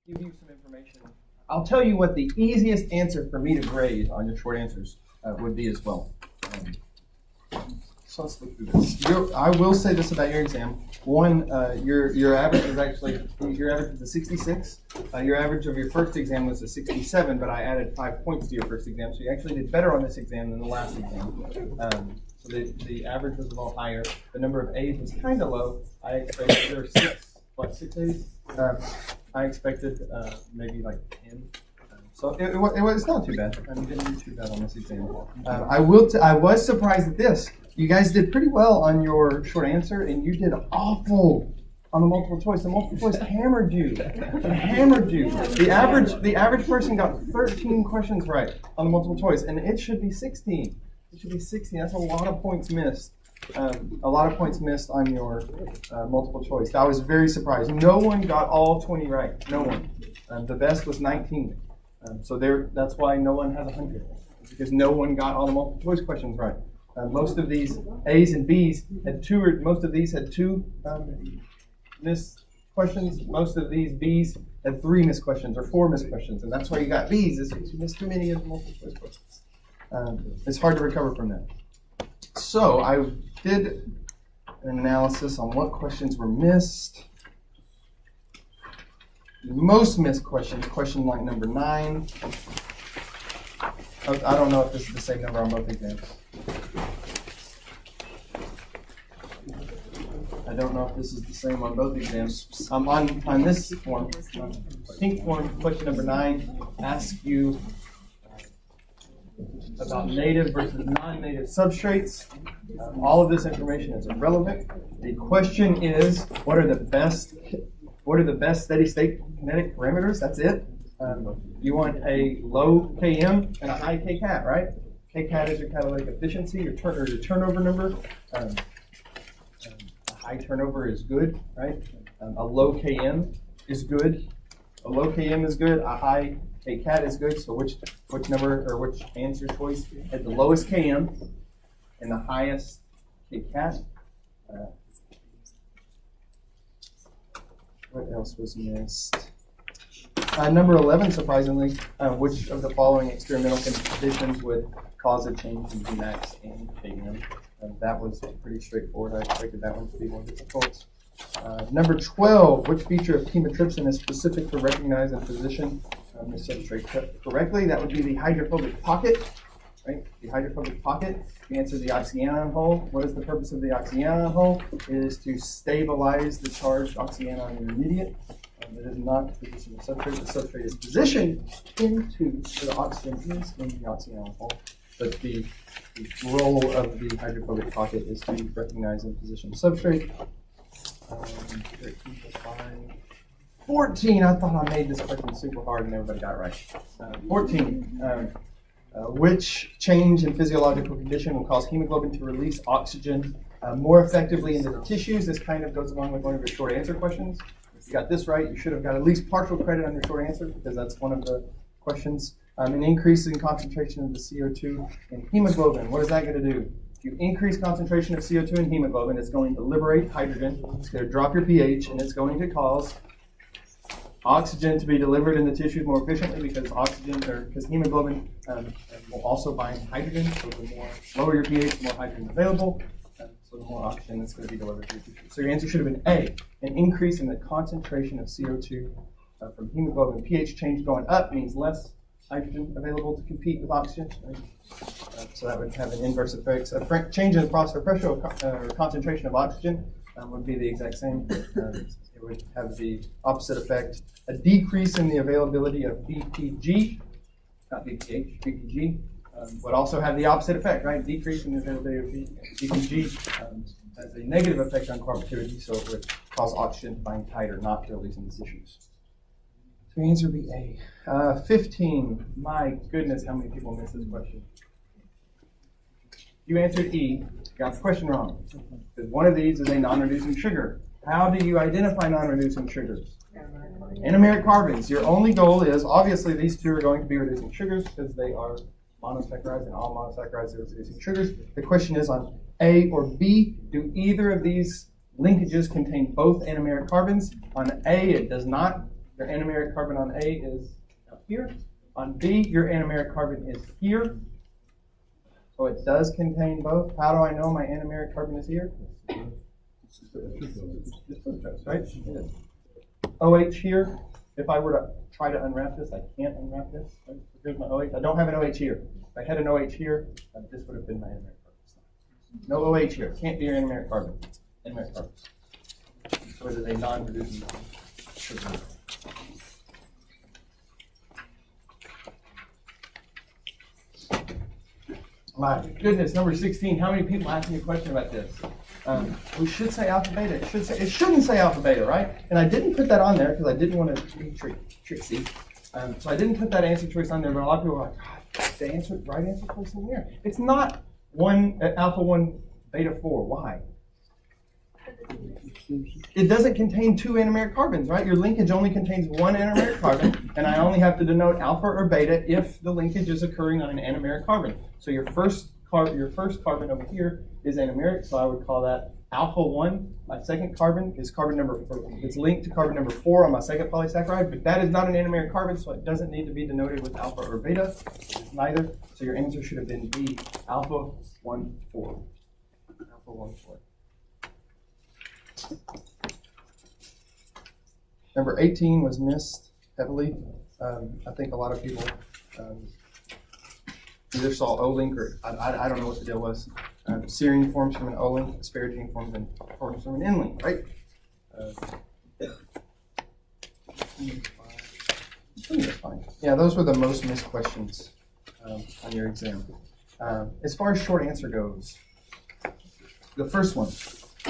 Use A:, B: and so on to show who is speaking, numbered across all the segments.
A: give you some information. I'll tell you what the easiest answer for me to grade on your short answers would be as well. So let's look through this. I will say this about your exam. One, your average is actually, your average is a 66. Your average of your first exam was a 67, but I added 5 points to your first exam, so you actually did better on this exam than the last exam. So the average was a little higher. The number of A's was kind of low. I expected there were 6 A's? I expected maybe like 10. So it's not too bad. I didn't do too bad on this exam. I was surprised at this. You guys did pretty well on your short answer, and you did awful on the multiple choice. The multiple choice hammered you. It hammered you. The average person got 13 questions right on the multiple choice, and it should be 16. It should be 16. That's a lot of points missed. A lot of points missed on your multiple choice. I was very surprised. No one got all 20 right. No one. The best was 19. So that's why no one has 100, because no one got all the multiple choice questions right. Most of these A's and B's had most of these had 2 missed questions. Most of these B's had 3 missed questions or 4 missed questions, and that's why you got B's, is because you missed too many of the multiple choice questions. It's hard to recover from that. So I did an analysis on what questions were missed. The most missed questions, question like number 9. I don't know if this is the same number on both exams. I don't know if this is the same on both exams. On this form, pink form, question number 9 asks you about native versus non-native substrates. All of this information is irrelevant. The question is, what are the best steady-state kinetic parameters? That's it. You want a low Km and a high Kcat, right? Kcat is your catalytic efficiency, your turnover number. A high turnover is good, right? A low Km is good. A low Km is good. A high Kcat is good. So which number or which answer choice had the lowest Km and the highest Kcat? What else was missed? Number 11, surprisingly, which of the following experimental conditions would cause a change in Vmax and Km? That was pretty straightforward. I expected that one to be more difficult. Number 12, which feature of chymotrypsin is specific to recognize and position the substrate correctly? That would be the hydrophobic pocket, right? The hydrophobic pocket. The answer is the oxyanion hole. What is the purpose of the oxyanion hole? It is to stabilize the charged oxyanion intermediate. It is not to position the substrate. The substrate is positioned into the oxygen is in the oxyanion hole. But the role of the hydrophobic pocket is to recognize and position the substrate. 13 plus 5. 14. I thought I made this question super hard and everybody got it right. 14. Which change in physiological condition will cause hemoglobin to release oxygen more effectively into the tissues? This kind of goes along with one of your short answer questions. If you got this right, you should have got at least partial credit on your short answer, because that's one of the questions. An increase in concentration of the CO2 in hemoglobin. What is that going to do? If you increase concentration of CO2 in hemoglobin, it's going to liberate hydrogen. It's going to drop your pH, and it's going to cause oxygen to be delivered in the tissues more efficiently, because hemoglobin will also bind hydrogen. So the more lower your pH, the more hydrogen available. So the more oxygen that's going to be delivered to your tissues. So your answer should have been A, an increase in the concentration of CO2 from hemoglobin. pH change going up means less hydrogen available to compete with oxygen. So that would have an inverse effect. A change in the pressure or concentration of oxygen would be the exact same. It would have the opposite effect. A decrease in the availability of BPG, not BPH, BPG, would also have the opposite effect, right? Decrease in the availability of BPG has a negative effect on cooperativity, so it would cause oxygen to bind tighter, not to release in the tissues. So the answer would be A. 15. My goodness, how many people missed this question? You answered E. You got the question wrong. Because one of these is a non-reducing sugar. How do you identify non-reducing sugars? Anomeric carbons. Your only goal is, obviously these two are going to be reducing sugars because they are monosaccharides, and all monosaccharides are reducing sugars. The question is on A or B, do either of these linkages contain both anomeric carbons? On A, it does not. Your anomeric carbon on A is up here. On B, your anomeric carbon is here. So it does contain both. How do I know my anomeric carbon is here? Right? OH here. If I were to try to unwrap this, I can't unwrap this. Right? Here's my OH. I don't have an OH here. If I had an OH here, this would have been my anomeric carbon. No OH here. Can't be your anomeric carbon. Anomeric carbon. So it is a non-reducing sugar. My goodness, number 16. How many people asked me a question about this? We should say alpha beta. It shouldn't say alpha beta, right? And I didn't put that on there because I didn't want to be tricksy. So I didn't put that answer choice on there. But a lot of people were like, God, the right answer choice in here. It's not alpha 1 beta 4. Why? It doesn't contain 2 anomeric carbons, right? Your linkage only contains 1 anomeric carbon, and I only have to denote alpha or beta if the linkage is occurring on an anomeric carbon. So your first carbon over here is anomeric, so I would call that alpha 1. My second carbon is carbon number 4. It's linked to carbon number 4 on my second polysaccharide, but that is not an anomeric carbon, so it doesn't need to be denoted with alpha or beta, neither. So your answer should have been B, alpha 1, 4. Alpha 1, 4. Number 18 was missed heavily. I think a lot of people either saw O-link or I don't know what the deal was. Serine forms from an O-link, asparagine forms from an N-link, right? That's fine. Yeah, those were the most missed questions on your exam. As far as short answer goes, the first one.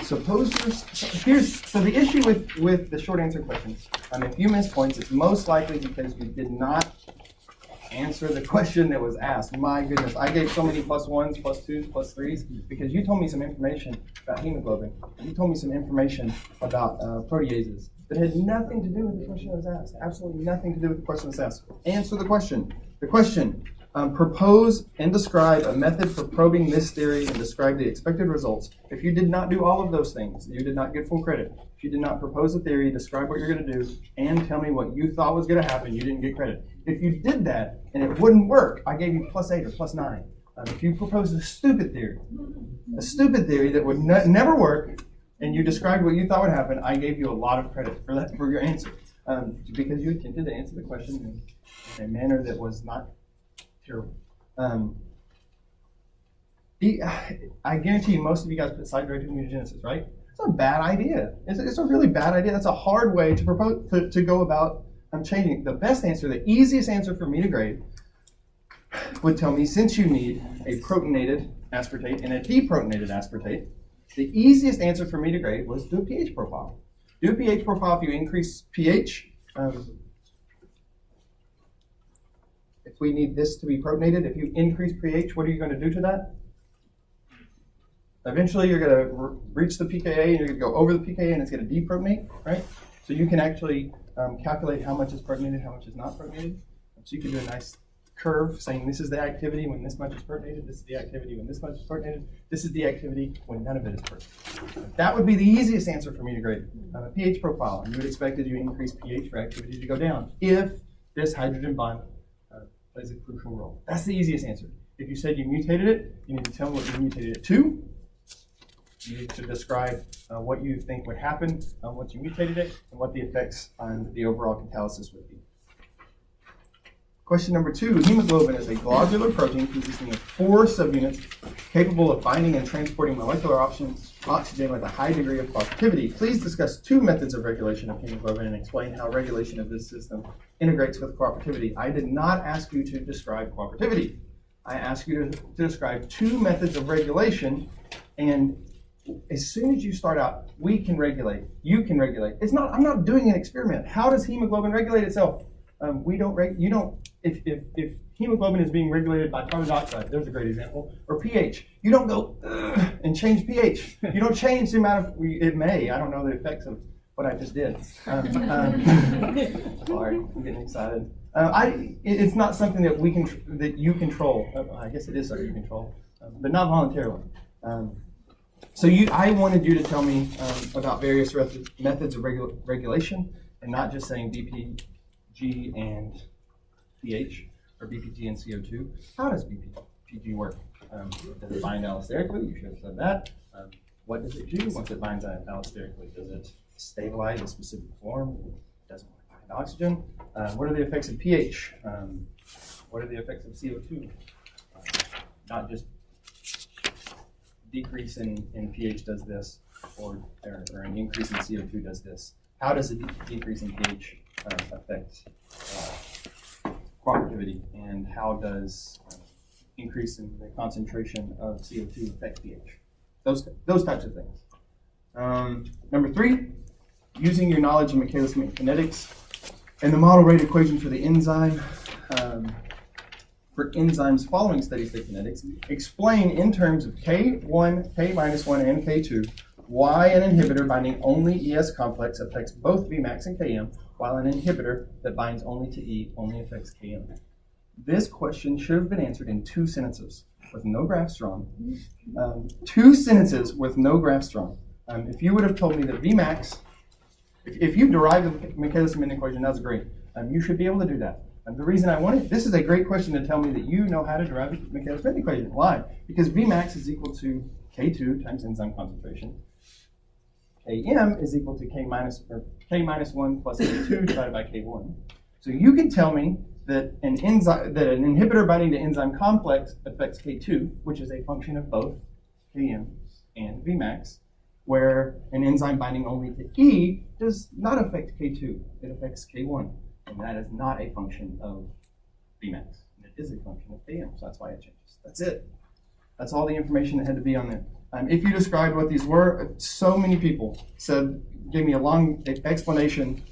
A: Suppose so the issue with the short answer questions, if you miss points, it's most likely because you did not answer the question that was asked. My goodness, I gave so many +1s, +2s, +3s because you told me some information about hemoglobin. You told me some information about proteases that had nothing to do with the question that was asked. Absolutely nothing to do with the question that was asked. Answer the question. The question. Propose and describe a method for probing this theory and describe the expected results. If you did not do all of those things, you did not get full credit. If you did not propose a theory, describe what you're going to do, and tell me what you thought was going to happen, you didn't get credit. If you did that and it wouldn't work, I gave you +8 or +9. If you proposed a stupid theory that would never work, and you described what you thought would happen, I gave you a lot of credit for your answer because you attempted to answer the question in a manner that was not terrible. I guarantee you most of you guys put side-directed mutagenesis, right? It's a bad idea. It's a really bad idea. That's a hard way to propose to go about changing. The best answer, the easiest answer for me to grade would tell me since you need a protonated aspartate and a deprotonated aspartate, the easiest answer for me to grade was do a pH profile. Do a pH profile if you increase pH. If we need this to be protonated, if you increase pH, what are you going to do to that? Eventually, you're going to reach the pKa, and you're going to go over the pKa, and it's going to deprotonate, right? So you can actually calculate how much is protonated, how much is not protonated. So you can do a nice curve saying this is the activity when this much is protonated, this is the activity when this much is protonated, this is the activity when none of it is protonated. That would be the easiest answer for me to grade. A pH profile, and you would expect as you increase pH for activity to go down if this hydrogen bond plays a crucial role. That's the easiest answer. If you said you mutated it, you need to tell me what you mutated it to. You need to describe what you think would happen once you mutated it and what the effects on the overall catalysis would be. Question number 2, hemoglobin is a globular protein consisting of 4 subunits capable of binding and transporting molecular oxygen with a high degree of cooperativity. Please discuss 2 methods of regulation of hemoglobin and explain how regulation of this system integrates with cooperativity. I did not ask you to describe cooperativity. I asked you to describe 2 methods of regulation, and as soon as you start out, we can regulate, you can regulate. I'm not doing an experiment. How does hemoglobin regulate itself? If hemoglobin is being regulated by carbon dioxide, there's a great example, or pH, you don't go and change pH. You don't change the amount of, it may, I don't know the effects of what I just did. Sorry, I'm getting excited. It's not something that you control. I guess it is something you control, but not voluntarily. So I wanted you to tell me about various methods of regulation. and not just saying BPG and pH, or BPG and CO2. How does BPG work? Does it bind allosterically? You should have said that. What does it do once it binds allosterically? Does it stabilize a specific form? Does it bind oxygen? What are the effects of pH? What are the effects of CO2? Not just decrease in pH does this, or an increase in CO2 does this. How does a decrease in pH affect cooperativity, and how does increase in the concentration of CO2 affect pH? Those types of things. Number 3, using your knowledge of Michaelis-Menten kinetics and the model rate equation for the enzyme. For enzymes following steady state kinetics, explain in terms of K1, K-1, and K2 why an inhibitor binding only ES complex affects both Vmax and Km, while an inhibitor that binds only to E only affects Km. This question should have been answered in 2 sentences with no graphs drawn. 2 sentences with no graphs drawn. If you would have told me that Vmax, if you derived the Michaelis-Menten equation, that's great. You should be able to do that. The reason I wanted, this is a great question to tell me that you know how to derive the Michaelis-Menten equation. Why? Because Vmax is equal to K2 times enzyme concentration. Km is equal to K minus 1 plus K2 divided by K1. So you can tell me that an inhibitor binding to enzyme complex affects K2, which is a function of both Km and Vmax, where an enzyme binding only to E does not affect K2, it affects K1. And that is not a function of Vmax. It is a function of Km, so that's why it changes. That's it. That's all the information that had to be on there. If you described what these were, so many people gave me a long explanation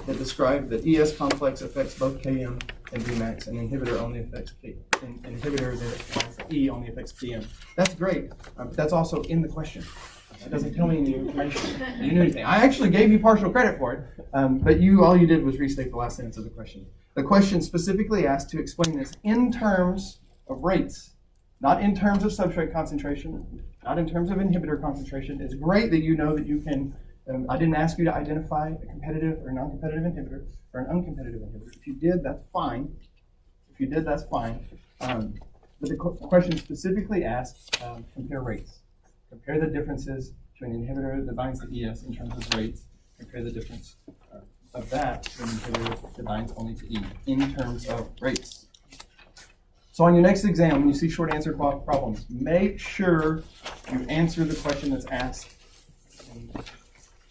A: that described that ES complex affects both Km and Vmax, and inhibitor only affects K. An inhibitor that binds to E only affects Km. That's great, but that's also in the question. It doesn't tell me any information. You knew anything. I actually gave you partial credit for it, but all you did was restate the last sentence of the question. The question specifically asked to explain this in terms of rates, not in terms of substrate concentration, not in terms of inhibitor concentration. It's great that you know that you can. I didn't ask you to identify a competitive or non-competitive inhibitor or an uncompetitive inhibitor. If you did, that's fine. But the question specifically asked compare rates. Compare the differences between an inhibitor that binds to ES in terms of rates. Compare the difference of that to an inhibitor that binds only to E in terms of rates. So on your next exam, when you see short answer problems, make sure you answer the question that's asked.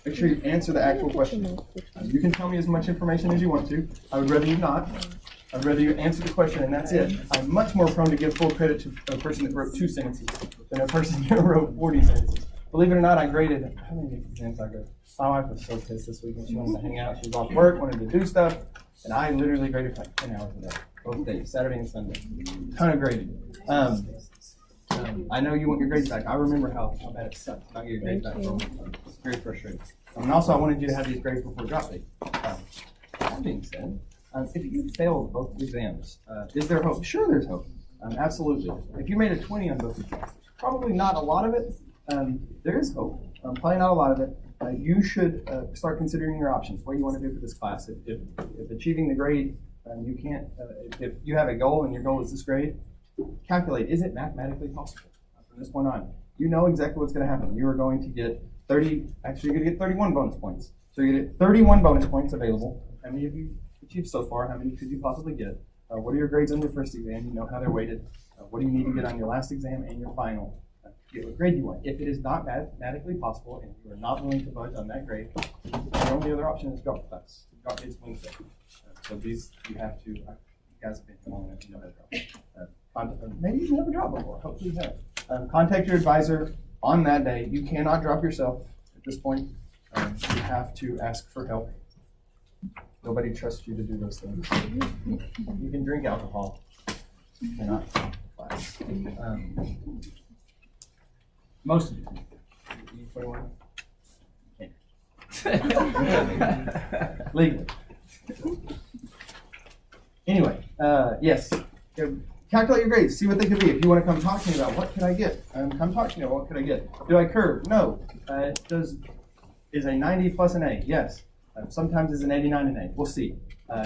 A: Make sure you answer the actual question. You can tell me as much information as you want to. I would rather you not. I'd rather you answer the question and that's it. I'm much more prone to give full credit to a person that wrote 2 sentences than a person that wrote 40 sentences. Believe it or not, I graded, how many exams I graded? My wife was so pissed this week when she wanted to hang out. She was off work, wanted to do stuff, and I literally graded like 10 hours a day, both days, Saturday and Sunday. Ton of grading. I know you want your grades back. I remember how bad it sucked not getting your grades back. It's very frustrating. And also, I wanted you to have these grades before drop date. That being said, if you failed both exams, is there hope? Sure, there's hope. Absolutely. If you made a 20 on both exams, probably not a lot of it. There is hope. Probably not a lot of it. You should start considering your options. What do you want to do for this class? If achieving the grade, you can't. If you have a goal and your goal is this grade, calculate. Is it mathematically possible from this point on? You know exactly what's going to happen. You are going to get 30. Actually, you're going to get 31 bonus points. So you get 31 bonus points available. How many have you achieved so far? How many could you possibly get? What are your grades on your first exam? You know how they're weighted. What do you need to get on your last exam and your final? Get what grade you want. If it is not mathematically possible and you are not willing to budge on that grade, the only other option is drop class. Drop date's Wednesday. So these you have to. You guys have been long enough to know how to drop. Maybe you've never dropped before. Hopefully you have. Contact your advisor on that day. You cannot drop yourself at this point. You have to ask for help. Nobody trusts you to do those things. You can drink alcohol. You cannot drop class. Most of you. You 21? Can't. Legally. Anyway, yes. Calculate your grades. See what they could be. If you want to come talk to me about what could I get, come talk to me about what could I get. Do I curve? No. Is a 90 plus an A? Yes. Sometimes it's an 89 and A. We'll see.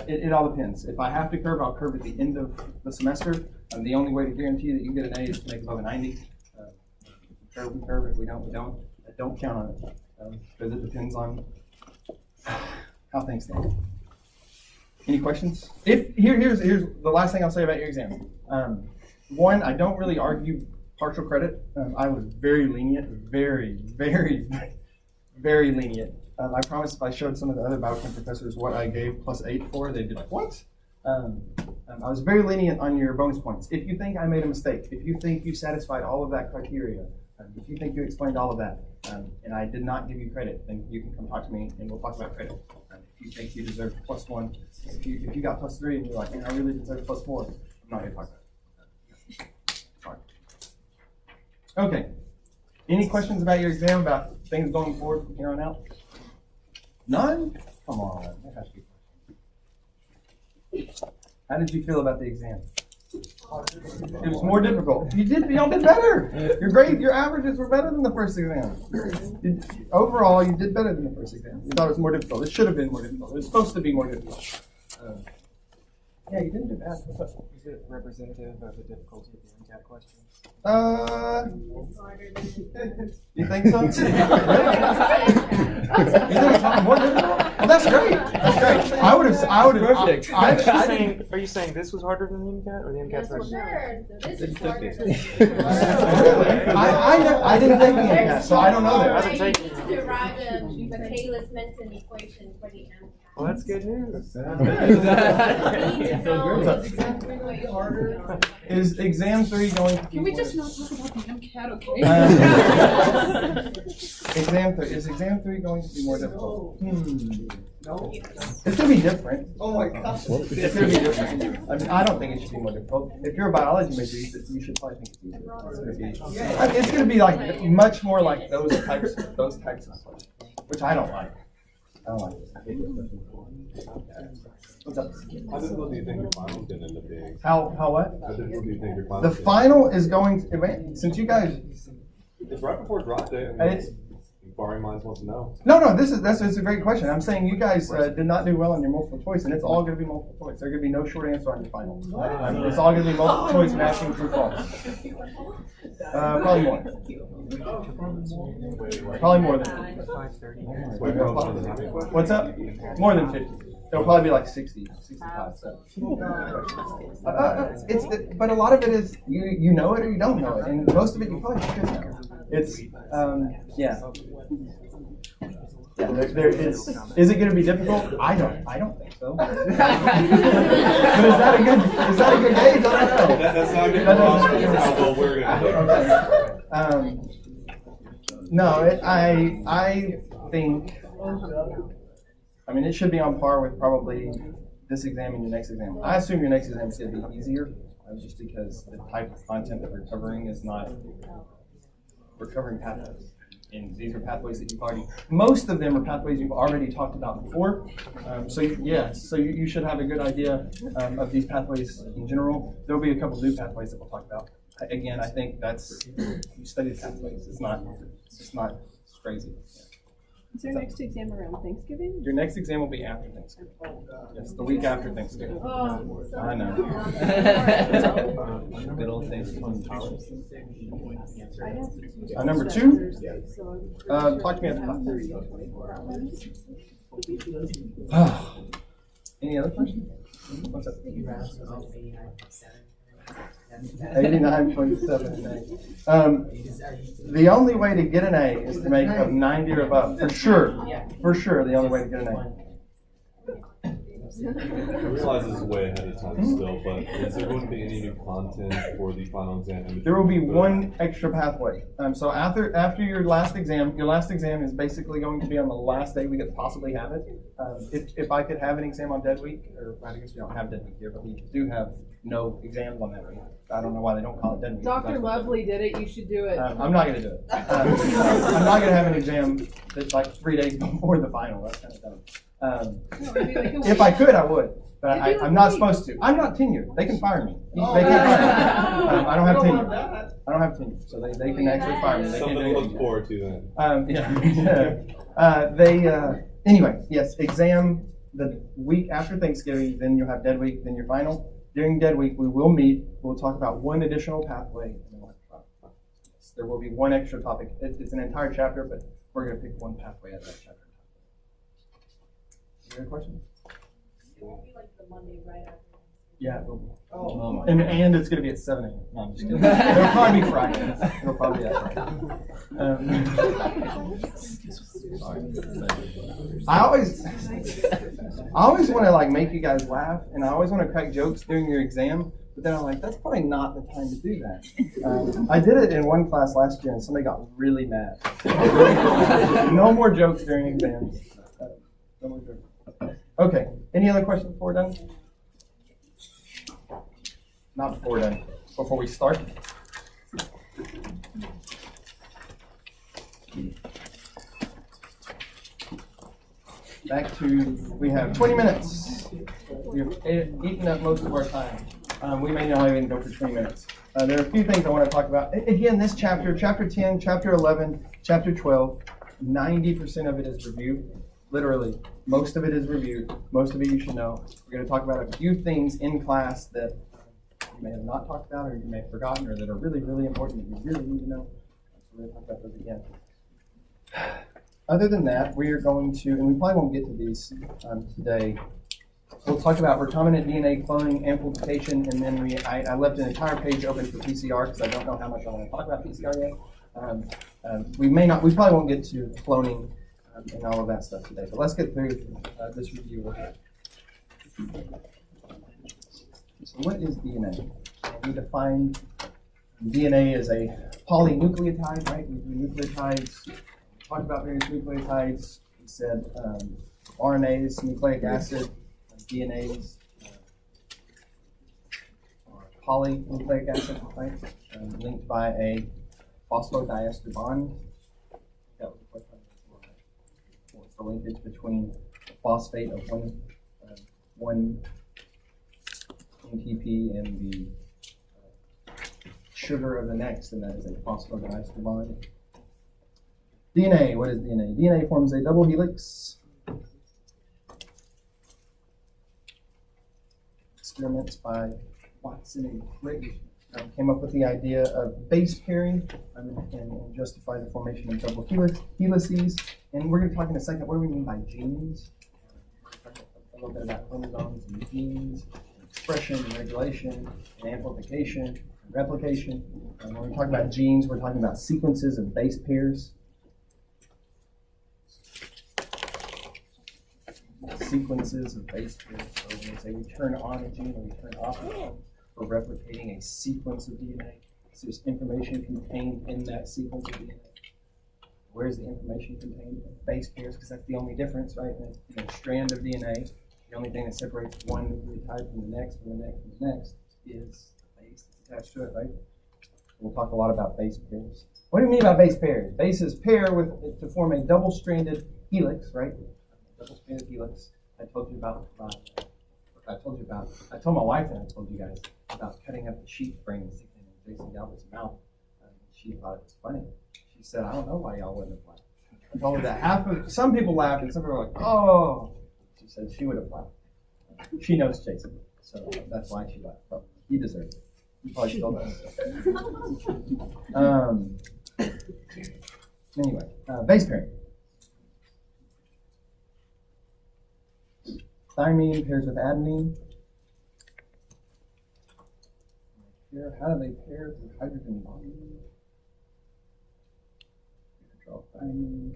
A: It all depends. If I have to curve, I'll curve at the end of the semester. The only way to guarantee that you get an A is to make above a 90. Curve, we curve. If we don't, we don't. Don't count on it because it depends on how things stand. Any questions? Here's the last thing I'll say about your exam. One, I don't really argue partial credit. I was very lenient, very, very, very lenient. I promise if I showed some of the other biochem professors what I gave +8 for, they'd be like, what? I was very lenient on your bonus points. If you think I made a mistake, if you think you satisfied all of that criteria, if you think you explained all of that, and I did not give you credit, then you can come talk to me and we'll talk about credit. If you think you deserve +1, if you got +3 and you're like, man, I really deserve +4, I'm not going to talk about it. Sorry. Okay. Any questions about your exam, about things going forward from here on out? None? Come on. That has to be. How did you feel about the exam? It was more difficult. Y'all did better. Your averages were better than the first exam. Overall, you did better than the first exam. You thought it was more difficult. It should have been more difficult. It was supposed to be more difficult. Yeah, you didn't do bad.
B: Is it representative of the difficulty of the MCAT questions?
A: You think so? You think it's more difficult? Well, that's great. That's great. I would have.
B: Are you saying this was harder than the MCAT or the MCAT first?
C: Sure. So this is harder than
A: I didn't take the MCAT, so I don't know that.
C: I need to derive a Cayless-Menten equation for the MCAT.
B: Well, that's good news.
A: Is exam 3 going to be
D: Can we just not talk about the MCAT, okay?
A: Is exam 3 going to be more difficult? No. It's going to be different. Oh my gosh. It's going to be different. I mean, I don't think it should be more difficult. If you're a biology major, you should probably think it's easier. It's going to be like much more like those types of questions, which I don't like. I don't like it. What's up?
E: How difficult do you think your final is going to end up being?
A: How what?
E: How difficult do you think your final
A: The final is going to, since you guys,
E: it's right before drop day. I mean, inquiring minds want to know.
A: No, that's a great question. I'm saying you guys did not do well on your multiple choice, and it's all going to be multiple choice. There's going to be no short answer on your final. It's all going to be multiple choice matching true false. Probably more. Probably more than 50. What's up? More than 50. It'll probably be like 60, 65. But a lot of it is you know it or you don't know it, and most of it you probably should know. It's yeah. There is it going to be difficult? I don't think so. But is that a good gauge? I don't know.
E: That's not good. How well we're going to do.
A: No, I think. I mean, it should be on par with probably this exam and your next exam. I assume your next exam is going to be easier, just because the type of content that we're covering is not. We're covering pathways. And these are pathways that you've already, most of them are pathways you've already talked about before. So you should have a good idea of these pathways in general. There'll be a couple new pathways that we'll talk about. Again, I think that's, you study the pathways. It's not crazy.
D: Is your next exam around Thanksgiving?
A: Your next exam will be after Thanksgiving. Yes, the week after Thanksgiving.
D: Oh,
A: I know.
B: Good old Thanksgiving.
A: Number 2? Talk to me at the top. Any other questions? What's up? 89.7. The only way to get an A is to make a 90 or above. For sure, the only way to get an A.
E: I realize this is way ahead of time still, but is there going to be any new content for the final exam?
A: There will be one extra pathway. So after your last exam is basically going to be on the last day we could possibly have it. If I could have an exam on dead week, or I guess we don't have dead week here, but we do have no exams on that week. I don't know why they don't call it dead week.
D: Dr. Lovely did it. You should do it.
A: I'm not going to do it. I'm not going to have an exam that's like 3 days before the final. That's kind of dumb. If I could, I would. But I'm not supposed to. I'm not tenured. They can fire me. They can't fire me. I don't have tenure. So they can actually fire me. They
E: Something
A: can't do
E: to look
A: anything.
E: forward to then.
A: Anyway, yes, exam the week after Thanksgiving, then you'll have dead week, then your final. During dead week, we will meet. We'll talk about one additional pathway. And then there will be one extra topic. It's an entire chapter, but we're going to pick one pathway out of that chapter. Any other questions?
C: It won't be like the Monday right after.
A: Yeah, it will be.
F: Oh.
A: And it's going to be at 7 a.m. No, I'm just kidding. It'll probably be Friday. It'll probably be that Friday. I always want to like make you guys laugh, and I always want to crack jokes during your exam. But then I'm like, that's probably not the time to do that. I did it in one class last year, and somebody got really mad. No more jokes during exams. No more jokes. Okay. Any other questions before we're done? Not before we're done. Before we start. Back to, we have 20 minutes. We've eaten up most of our time. We may not even go for 20 minutes. There are a few things I want to talk about. Again, this chapter, chapter 10, chapter 11, chapter 12, 90% of it is review. Literally, most of it is review. Most of it you should know. We're going to talk about a few things in class that you may have not talked about, or you may have forgotten, or that are really, really important that you really need to know. So we're going to talk about those again. Other than that, we are going to, and we probably won't get to these today. We'll talk about recombinant DNA cloning, amplification, and then I left an entire page open for PCR because I don't know how much I want to talk about PCR yet. We probably won't get to cloning and all of that stuff today. But let's get through this review. So what is DNA? We defined DNA as a polynucleotide, right? We do nucleotides. We talked about various nucleotides. We said RNAs, nucleic acid, DNAs, polynucleic acid, right? Linked by a phosphodiester bond. That was the question. What's the linkage between the phosphate of one NTP and the sugar of the next, and that is a phosphodiester bond. DNA, what is DNA? DNA forms a double helix. Experiments by Watson and Crick came up with the idea of base pairing and justify the formation of double helices. And we're going to talk in a second, what do we mean by genes? A little bit about chromosomes and genes, expression and regulation, and amplification, and replication. And when we talk about genes, we're talking about sequences of base pairs. Sequences of base pairs. So when we say we turn on a gene or we turn off a gene, we're replicating a sequence of DNA. So there's information contained in that sequence of DNA. Where's the information contained? Base pairs, because that's the only difference, right? In a strand of DNA, the only thing that separates one nucleotide from the next, from the next, from the next is the base that's attached to it, right? We'll talk a lot about base pairs. What do you mean by base pairs? Bases pair to form a double-stranded helix, right? Double-stranded helix. I told my wife and I told you guys about cutting up the sheep brain and sticking it in Jason Galbraith's mouth. She thought it was funny. She said, I don't know why y'all wouldn't have laughed. I told her that some people laughed and some people were like, oh. She said she would have laughed. She knows Jason, so that's why she laughed. But he deserved it. He probably still does. Anyway, base pairing. Thymine pairs with adenine. How do they pair through hydrogen bonding? Draw thymine.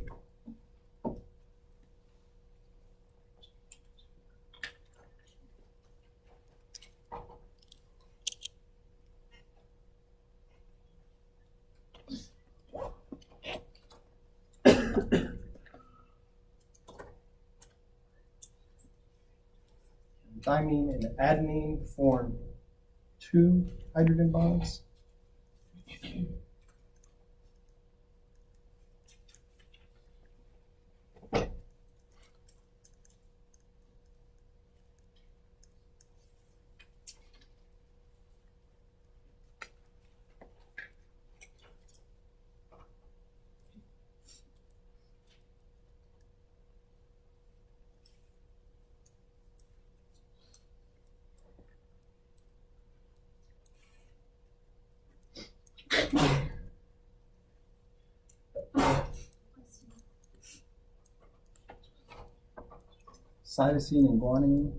A: Thymine and adenine form 2 hydrogen bonds. cytosine and guanine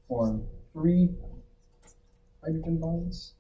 A: form 3 hydrogen bonds.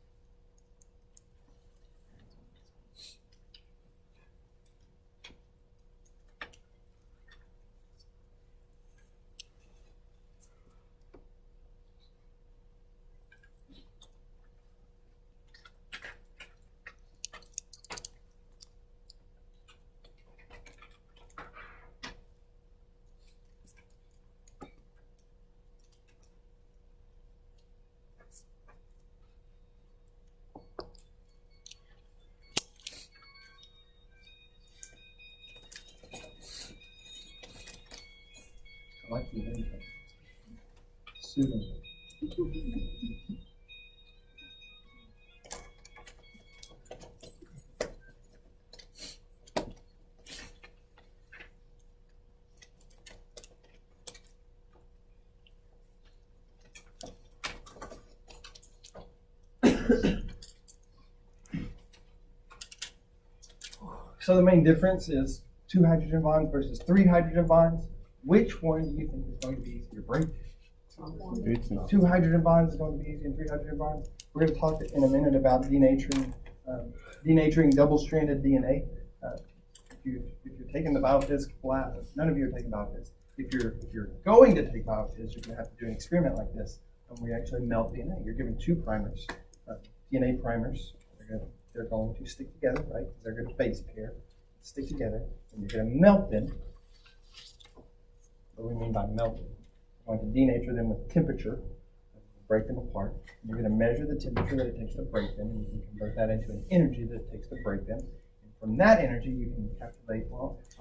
A: I like the name. Soothing. So the main difference is 2 hydrogen bonds versus 3 hydrogen bonds. Which one do you think is going to be easier to break? 2 hydrogen bonds is going to be easier than 3 hydrogen bonds. We're going to talk in a minute about denaturing double-stranded DNA. If you're taking the biophysics class, none of you are taking biophysics. If you're going to take biophysics, you're going to have to do an experiment like this, and we actually melt DNA. You're given 2 primers, DNA primers. They're going to stick together, right? They're going to base pair, stick together, and you're going to melt them. What do we mean by melting? We're going to denature them with temperature, break them apart. And you're going to measure the temperature that it takes to break them, and you can convert that into an energy that it takes to break them. And from that energy, you can calculate, well, if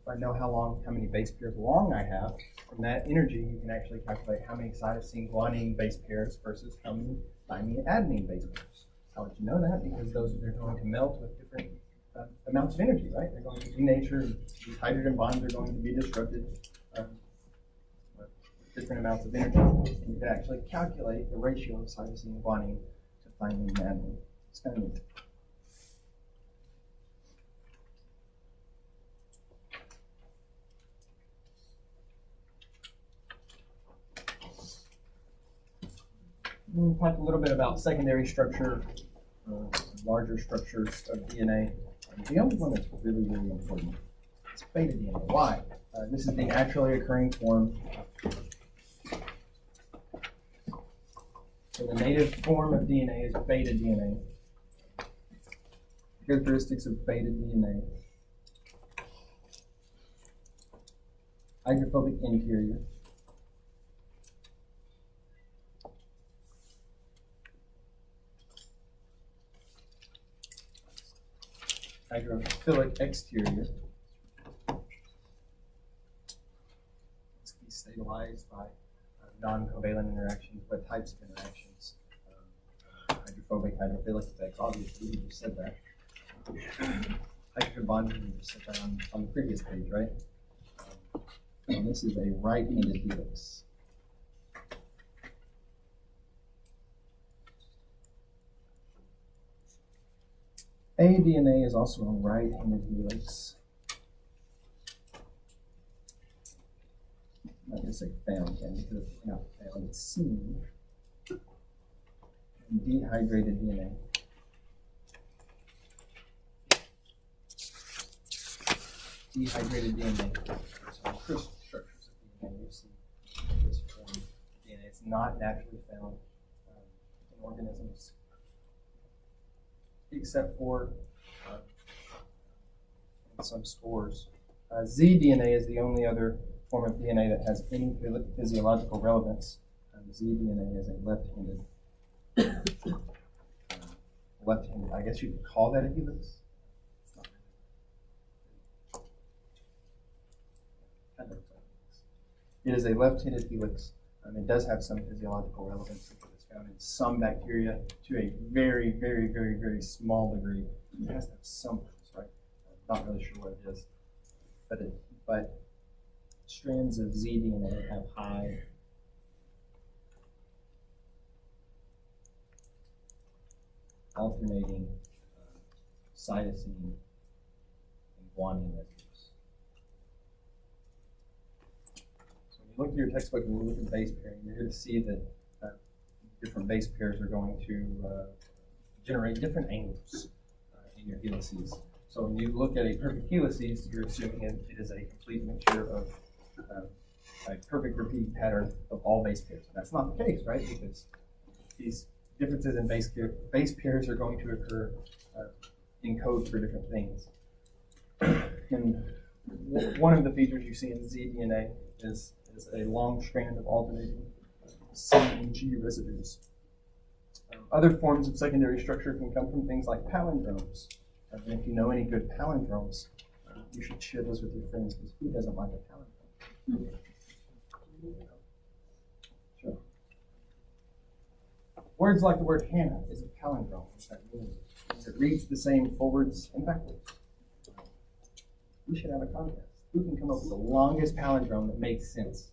A: I know how many base pairs long I have, from that energy, you can actually calculate how many cytosine guanine base pairs versus how many thymine adenine base pairs. How would you know that? Because they're going to melt with different amounts of energy, right? They're going to denature. These hydrogen bonds are going to be disrupted with different amounts of energy. And you can actually calculate the ratio of cytosine guanine to thymine adenine. It's kind of neat. We'll talk a little bit about secondary structure, larger structures of DNA. The only one that's really, really important is beta DNA. Why? This is the naturally occurring form. So the native form of DNA is beta DNA. Characteristics of beta DNA. Hydrophobic interior. Hydrophilic exterior. This can be stabilized by non-covalent interactions. What types of interactions? Hydrophobic, hydrophilic effects. Obviously, we just said that. Hydrogen bonding, we just said that on the previous page, right? And this is a right-handed helix. DNA is also a right-handed helix. I'm not going to say found, because it's not found, it's seen. And dehydrated DNA. Dehydrated DNA. So crystal structures of DNA, you see this form of DNA. It's not naturally found in organisms, except for in some spores. Z-DNA is the only other form of DNA that has any physiological relevance. Z-DNA is a left-handed, I guess you could call that a helix. It's not kind of it is a left-handed helix. It does have some physiological relevance because it's found in some bacteria to a very, very, very, very small degree. It has to have some purpose, right? I'm not really sure what it is, but strands of Z-DNA have high alternating cytosine and guanine residues. look at your textbook and you look at base pairing, you're going to see that different base pairs are going to generate different angles in your helices. So when you look at a perfect helices, you're assuming it is a complete mixture of a perfect repeating pattern of all base pairs. That's not the case, right? Because these differences in base pairs are going to occur in code for different things. And one of the features you see in zDNA is a long strand of alternating C and G residues. Other forms of secondary structure can come from things like palindromes. And if you know any good palindromes, you should share those with your friends, because who doesn't like a palindrome? Sure. Words like the word Hannah is a palindrome. What that means is it reads the same forwards and backwards. We should have a contest. Who can come up with the longest palindrome that makes sense?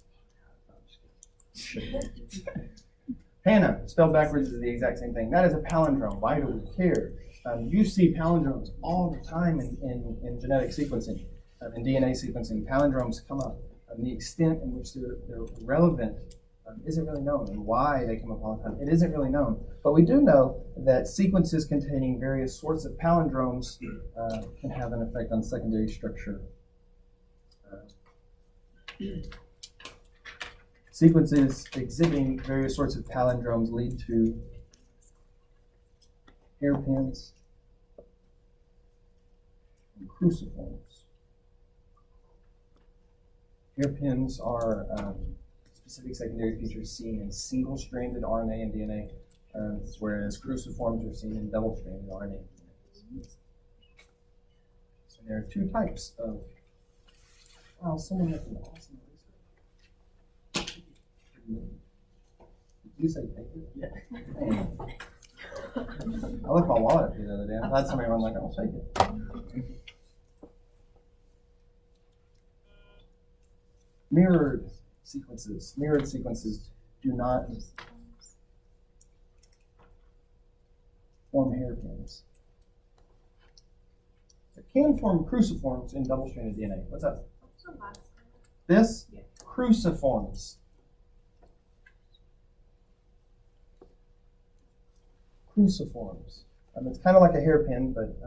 A: Hannah, spelled backwards, is the exact same thing. That is a palindrome. Why do we care? You see palindromes all the time in genetic sequencing, in DNA sequencing. Palindromes come up. The extent in which they're relevant isn't really known, and why they come up all the time, it isn't really known. But we do know that sequences containing various sorts of palindromes can have an effect on secondary structure. Sequences exhibiting various sorts of palindromes lead to hairpins and cruciforms. Hairpins are specific secondary features seen in single-stranded RNA and DNA, whereas cruciforms are seen in double-stranded RNA and DNA. So there are two types of. Wow, someone has an awesome research. Did you say thank you? Yeah. I left my wallet up here the other day. I thought somebody was like, I'll take it. Mirrored sequences. Mirrored sequences do not form hairpins. It can form cruciforms in double-stranded DNA. What's up? This? Yeah. Cruciforms. Cruciforms. It's kind of like a hairpin, but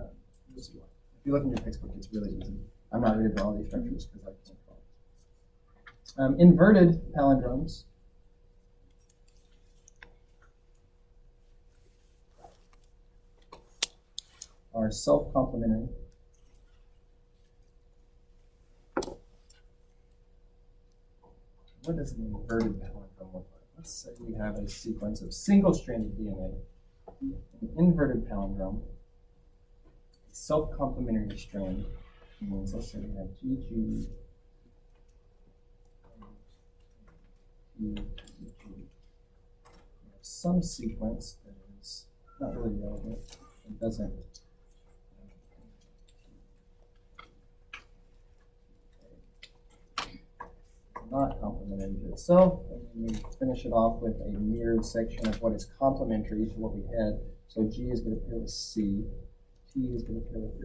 A: if you look in your textbook, it's really easy. I'm not going to draw these structures because I can't draw. Inverted palindromes are self-complementary. What does an inverted palindrome look like? Let's say we have a sequence of single-stranded DNA, an inverted palindrome, a self-complementary strand. Means let's say we have GG, we have some sequence that is not really relevant. It doesn't. Not complementary to itself, and then we finish it off with a mirrored section of what is complementary to what we had. So G is going to pair with C, T is going to pair with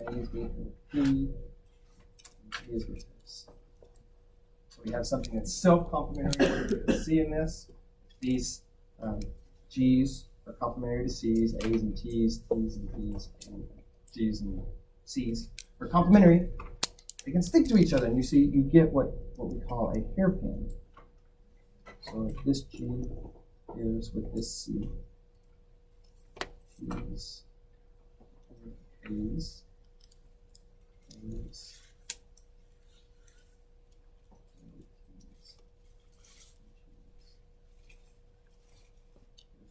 A: A is going to pair with P, and T is going to pair with C. So we have something that's self-complementary to C in this. These G's are complementary to C's, A's and T's, T's and P's, and G's and C's are complementary. They can stick to each other, and you get what we call a hairpin. So if this G pairs with this C, T's, A's, A's,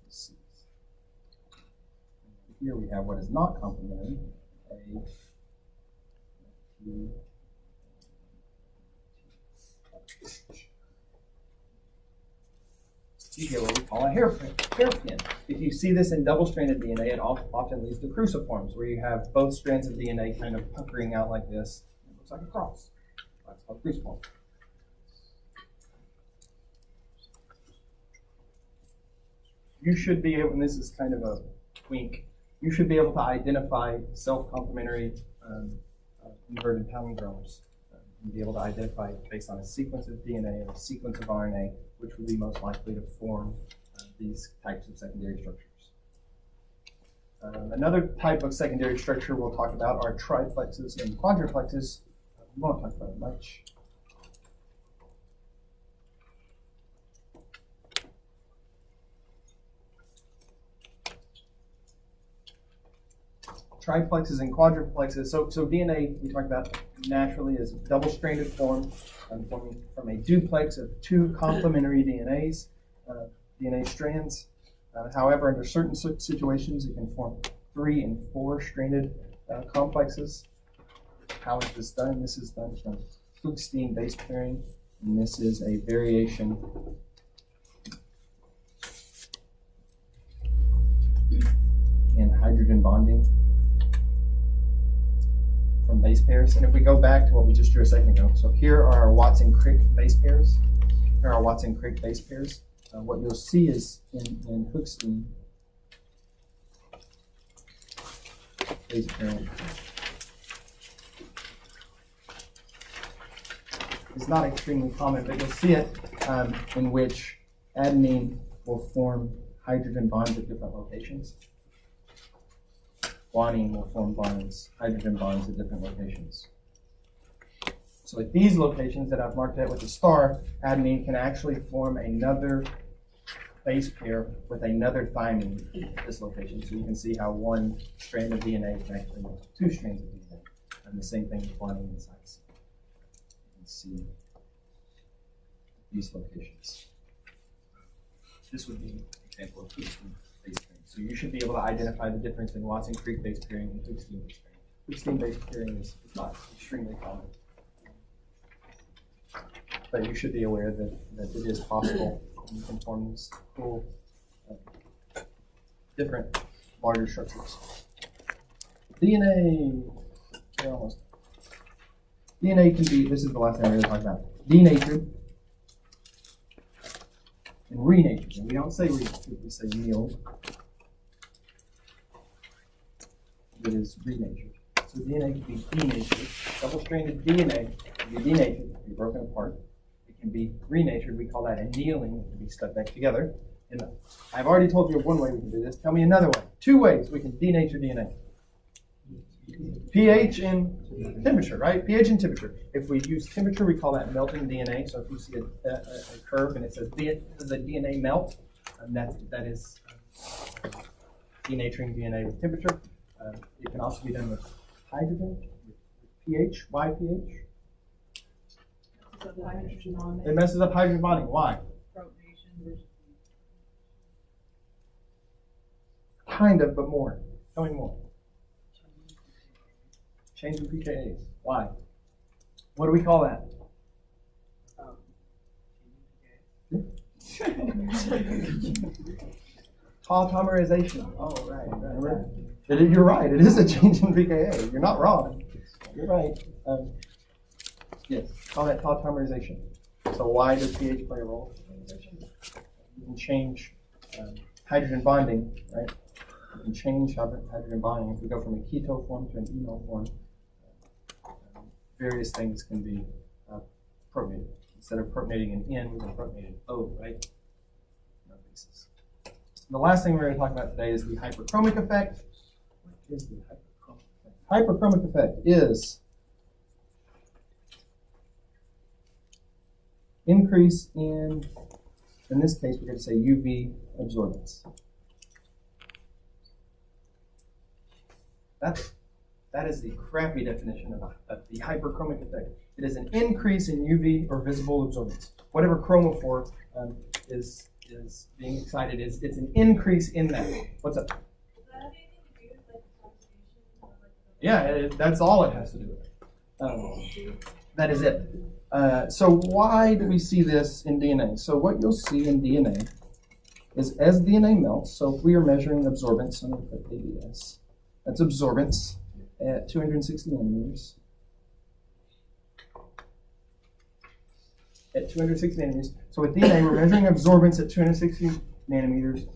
A: C's. Here we have what is not complementary, A, T, you get what we call a hairpin. If you see this in double-stranded DNA, it often leads to cruciforms, where you have both strands of DNA kind of puckering out like this. It looks like a cross. That's called cruciform. You should be able, and this is kind of a wink, you should be able to identify self-complementary inverted palindromes and be able to identify based on a sequence of DNA or a sequence of RNA, which would be most likely to form these types of secondary structures. Another type of secondary structure we'll talk about are triplexes and quadruplexes. We won't talk about it much. Triplexes and quadruplexes. So DNA, we talked about naturally is double-stranded form, forming from a duplex of two complementary DNA strands. However, under certain situations, it can form 3 and 4 stranded complexes. How is this done? This is done from Hooke-Steen base pairing, and this is a variation in hydrogen bonding from base pairs. And if we go back to what we just drew a second ago, so here are our Watson-Crick base pairs. Here are our Watson-Crick base pairs. What you'll see is in Hooke-Steen base pairing is not extremely common, but you'll see it in which adenine will form hydrogen bonds at different locations. Guanine will form bonds, hydrogen bonds at different locations. So at these locations that I've marked out with a star, adenine can actually form another base pair with another thymine at this location. So you can see how one strand of DNA can actually make 2 strands of DNA. And the same thing with guanine and cytosine. You can see these locations. This would be an example of Hooke-Steen base pairing. So you should be able to identify the difference in Watson-Crick base pairing and Hooke-Steen base pairing. Hooke-Steen base pairing is not extremely common. But you should be aware that it is possible. You can form these cool, different, larger structures. DNA, we're almost. DNA can be, this is the last thing we're going to talk about, denatured and renatured. And we don't say renatured, we say annealed. It is renatured. So DNA can be denatured. Double-stranded DNA can be denatured, can be broken apart. Be renatured, we call that annealing, it can be stuck back together. And I've already told you of one way we can do this. Tell me another way. 2 ways we can denature DNA. pH and temperature, right? pH and temperature. If we use temperature, we call that melting DNA. So if you see a curve and it says the DNA melt, that is denaturing DNA with temperature. It can also be done with hydrogen, with pH. Why pH? It messes up hydrogen bonding. Why? Kind of, but more. Tell me more. Change in pKa's. Why? What do we call that? Tautomerization. Oh, right. You're right. It is a change in pKa. You're not wrong. You're right. Yes, call that tautomerization. So why does pH play a role? You can change hydrogen bonding, right? You can change hydrogen bonding. If we go from a keto form to an enol form, various things can be protonated. Instead of protonating an N, we can protonate an O, right? No basis. The last thing we're going to talk about today is the hyperchromic effect. What is the hyperchromic effect? Hyperchromic effect is increase in this case, we're going to say UV absorbance. That is the crappy definition of the hyperchromic effect. It is an increase in UV or visible absorbance. Whatever chromophore is being excited is, it's an increase in that. What's up?
C: Does that have anything to do with like conservation or like
A: Yeah, that's all it has to do with it. That is it. So why do we see this in DNA? So what you'll see in DNA is as DNA melts, so if we are measuring absorbance, I'm going to put ABS, that's absorbance at 260 nanometers. At 260 nanometers. So with DNA, we're measuring absorbance at 260 nanometers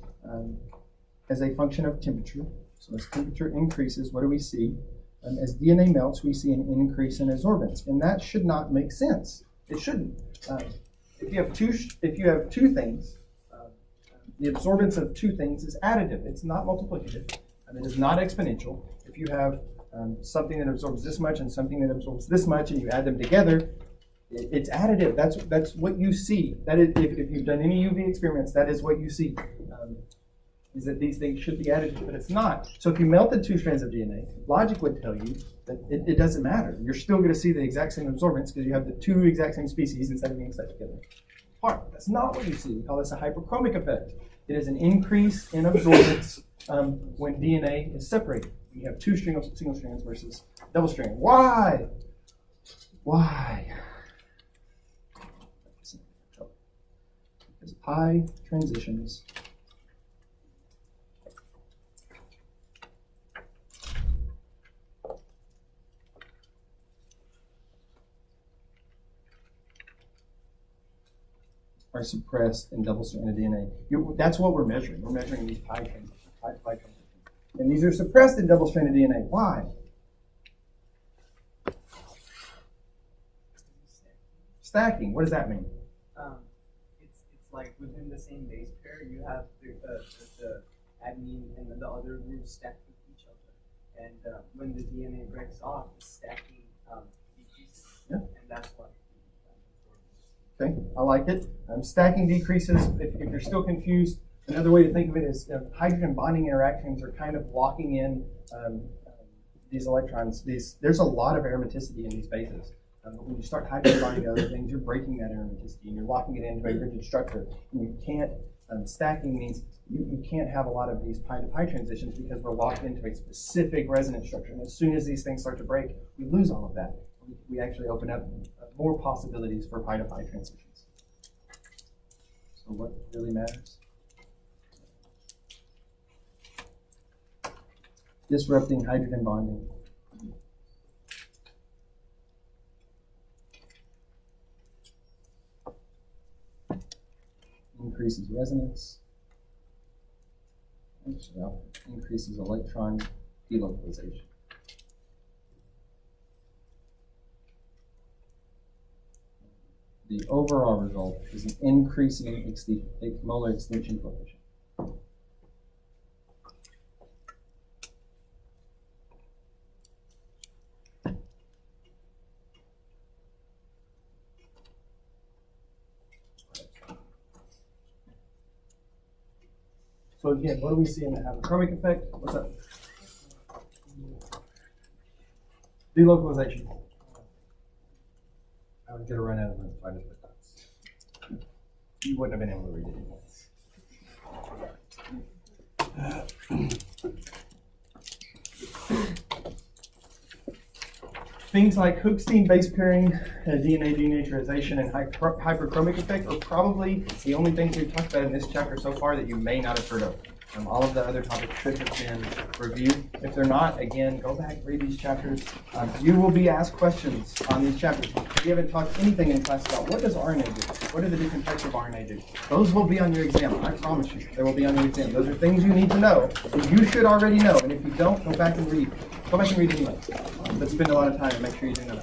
A: as a function of temperature. So as temperature increases, what do we see? as DNA melts, we see an increase in absorbance, and that should not make sense. It shouldn't. If you have two things, the absorbance of two things is additive. It's not multiplicative. It is not exponential. If you have something that absorbs this much and something that absorbs this much, and you add them together, it's additive. That's what you see. That is, if you've done any UV experiments, that is what you see. Is that these things should be additive, but it's not. So if you melted two strands of DNA, logic would tell you that it doesn't matter. You're still going to see the exact same absorbance because you have the two exact same species instead of being set together. Apart. That's not what you see. We call this a hyperchromic effect. It is an increase in absorbance when DNA is separated. You have two single strands versus double strand. Why? Why? Because pi transitions are suppressed in double-stranded DNA. That's what we're measuring. We're measuring these pi transitions. And these are suppressed in double-stranded DNA. Why? Stacking. What does that mean?
F: It's like within the same base pair, you have the adenine and then the other groups stacked with each other. And when the DNA breaks off, the stacking decreases.
A: Yeah.
F: And that's why.
A: Okay, I like it. Stacking decreases. If you're still confused, another way to think of it is hydrogen bonding interactions are kind of locking in these electrons. There's a lot of aromaticity in these bases. When you start hydrogen bonding to other things, you're breaking that aromaticity and you're locking it into a rigid structure. And you can't, stacking means you can't have a lot of these pi to pi transitions because we're locked into a specific resonance structure. And as soon as these things start to break, we lose all of that. We actually open up more possibilities for pi to pi transitions. So what really matters? Disrupting hydrogen bonding. Increases resonance. Actually, increases electron delocalization. The overall result is an increasing molar extinction coefficient. So again, what do we see in the hyperchromic effect? What's up? Delocalization. I would get a run out of my finest dots. You wouldn't have been able to read it. Things like Hooke's base pairing, DNA denaturization, and hyperchromic effect are probably the only things we've talked about in this chapter so far that you may not have heard of. All of the other topics should have been reviewed. If they're not, again, go back, read these chapters. You will be asked questions on these chapters. We haven't talked anything in class about what does RNA do? What do the different types of RNA do? Those will be on your exam. I promise you, they will be on your exam. Those are things you need to know that you should already know. And if you don't, go back and read. Go back and read anyway. But spend a lot of time and make sure you do know.